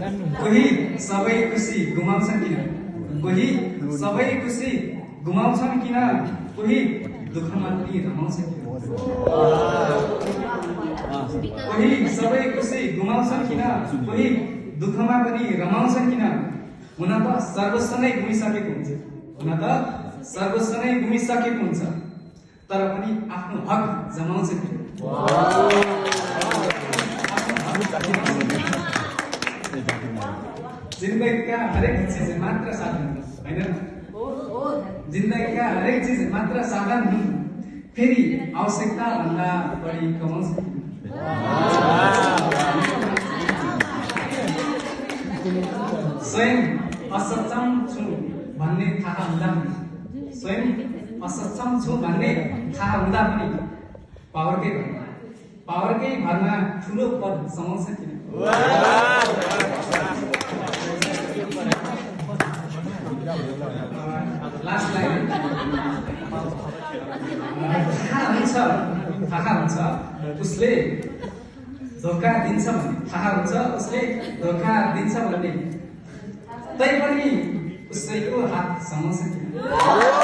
कोही सबै खुसी गुमाउँछन् किन कोही सबै खुसी गुमाउँछन् किन कोही दुःखमा पनि रमाउँछन् किन कोही सबै खुसी गुमाउँछन् किन कोही दुःखमा पनि रमाउँछन् किन हुन त सर्वस्व नै गुमिसकेको हुन्छ तर पनि आफ्नो हक जमाउँछन् किन जिन्दगीका हरेक चीज मात्र साधन होइन जिन्दगीका हरेक चीज मात्र साधन हुन् फेरि आवश्यकता भन्दा बढी कमाउँछ स्वयं असक्षम छु भन्ने थाहा हुँदा पनि पावरकै भरमा ठुलो पद समाउँछ किन लास्ट लाइन थाहा हुन्छ उसले धोका दिन्छ भन्ने तैपनि उसैको हात समाउँछ किन